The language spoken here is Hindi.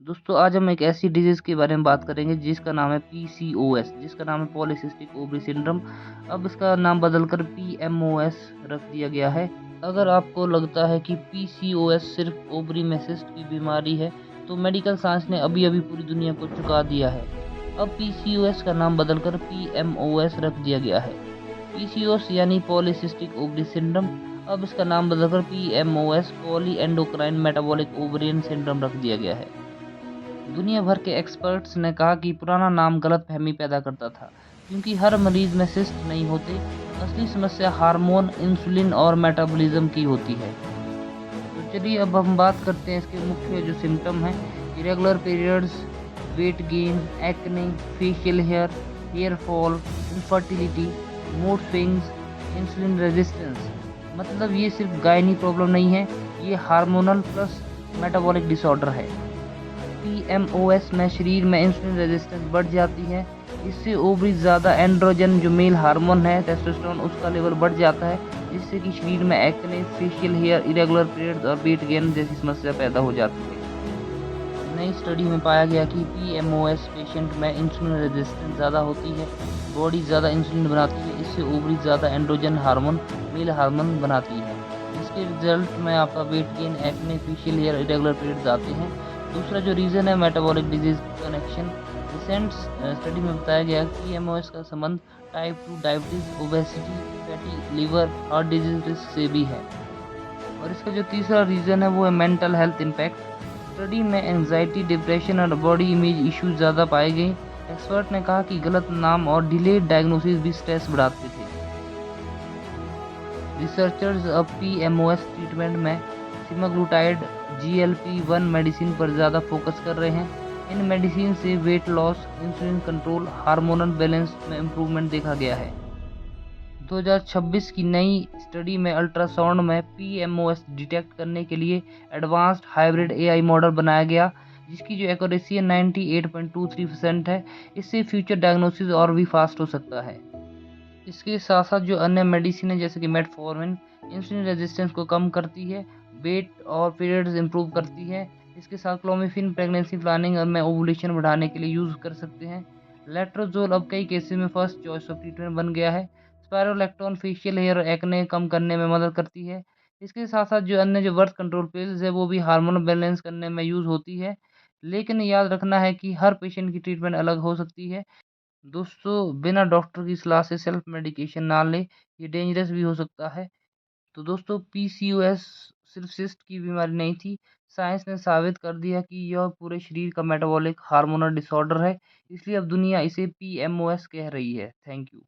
दोस्तों आज हम एक ऐसी डिजीज़ के बारे में बात करेंगे जिसका नाम है पीसीओएस, जिसका नाम है पॉलीसिस्टिक ओवरी सिंड्रोम। अब इसका नाम बदलकर पीएमओएस रख दिया गया है। अगर आपको लगता है कि पीसीओएस सिर्फ ओवरी में सिस्ट की बीमारी है, तो मेडिकल साइंस ने अभी-अभी पूरी दुनिया को चौंका दिया है। अब पीसीओएस का नाम बदलकर पीएमओएस रख दिया गया है। पीसीओएस यानी पॉलीसिस्टिक ओवरी सिंड्रोम, अब इसका नाम बदलकर PMOS poly endocrine metabolic ovarian syndrome रख दिया गया है। दुनिया भर के एक्सपर्ट्स ने कहा कि पुराना नाम गलतफहमी पैदा करता था, क्योंकि हर मरीज में सिस्ट नहीं होते। असली समस्या हार्मोन, इंसुलिन और मेटाबॉलिज्म की होती है। तो चलिए अब हम बात करते हैं इसके मुख्य जो सिम्टम हैं। Irregular periods, weight gain, acne, facial hair fall, infertility, mood swings, insulin resistance. मतलब ये सिर्फ गायनी प्रॉब्लम नहीं है, ये हार्मोनल प्लस मेटाबॉलिक डिसऑर्डर है। पीएमओएस में शरीर में इंसुलिन रेजिस्टेंस बढ़ जाती है। इससे ओवरी ज़्यादा एंड्रोजन जो मेल हार्मोन है टेस्टोस्टेरोन, उसका लेवल बढ़ जाता है, जिससे कि शरीर में acne, facial hair, irregular periods और वेट गेन जैसी समस्या पैदा हो जाती है। नई स्टडी में पाया गया कि पीएमओएस पेशेंट में इंसुलिन रेजिस्टेंस ज़्यादा होती है। बॉडी ज़्यादा इंसुलिन बनाती है, इससे ओवरी ज़्यादा एंड्रोजन हार्मोन, मेल हार्मोन बनाती है। इसके रिजल्ट में आपका weight gain, acne, facial hair, irregular periods आते हैं। दूसरा जो रीज़न है metabolic disease connection. Recent study में बताया गया कि पीएमओएस का संबंध type 2 diabetes, obesity, fatty liver, heart disease risk से भी है। और इसका जो तीसरा रीज़न है वो है मेंटल हेल्थ इम्पैक्ट। स्टडी में एंजाइटी, डिप्रेशन और बॉडी इमेज इश्यूज ज़्यादा पाए गए। एक्सपर्ट ने कहा कि गलत नाम और डिलेड डायग्नोसिस भी स्ट्रेस बढ़ाते थे। रिसर्चर्स अब पीएमओएस ट्रीटमेंट में सिमाग्लूटाइड, जीएलपी-1 मेडिसिन पर ज़्यादा फोकस कर रहे हैं। इन मेडिसिन से weight loss, insulin control, hormonal balance में इम्प्रूवमेंट देखा गया है। 2026 की नई स्टडी में अल्ट्रासाउंड में पीएमओएस डिटेक्ट करने के लिए एडवांस्ड हाइब्रिड एआई मॉडल बनाया गया, जिसकी जो एक्यूरेसी है 98.23% है। इससे फ्यूचर डायग्नोसिस और भी फास्ट हो सकता है। इसके साथ साथ जो अन्य मेडिसिन है जैसे कि मेटफॉर्मिन इंसुलिन रेजिस्टेंस को कम करती है, वेट और पीरियड्स इंप्रूव करती है। इसके साथ क्लोमिफिन प्रेगनेंसी प्लानिंग में ओवुलेशन बढ़ाने के लिए यूज़ कर सकते हैं। लेट्रोजोल अब कई केसेस में फर्स्ट चॉइस ऑफ ट्रीटमेंट बन गया है। स्पायरोलेक्टोन फेशियल हेयर एक्ने कम करने में मदद करती है। इसके साथ साथ जो अन्य जो बर्थ कंट्रोल पिल्स है वो भी हार्मोन बैलेंस करने में यूज़ होती है। लेकिन याद रखना है कि हर पेशेंट की ट्रीटमेंट अलग हो सकती है। दोस्तों बिना डॉक्टर की सलाह से सेल्फ मेडिकेशन ना लें, ये डेंजरस भी हो सकता है। तो दोस्तों पीसीओएस सिर्फ सिस्ट की बीमारी नहीं थी, साइंस ने साबित कर दिया कि यह पूरे शरीर का मेटाबॉलिक हार्मोनल डिसऑर्डर है। इसलिए अब दुनिया इसे पीएमओएस कह रही है। Thank you.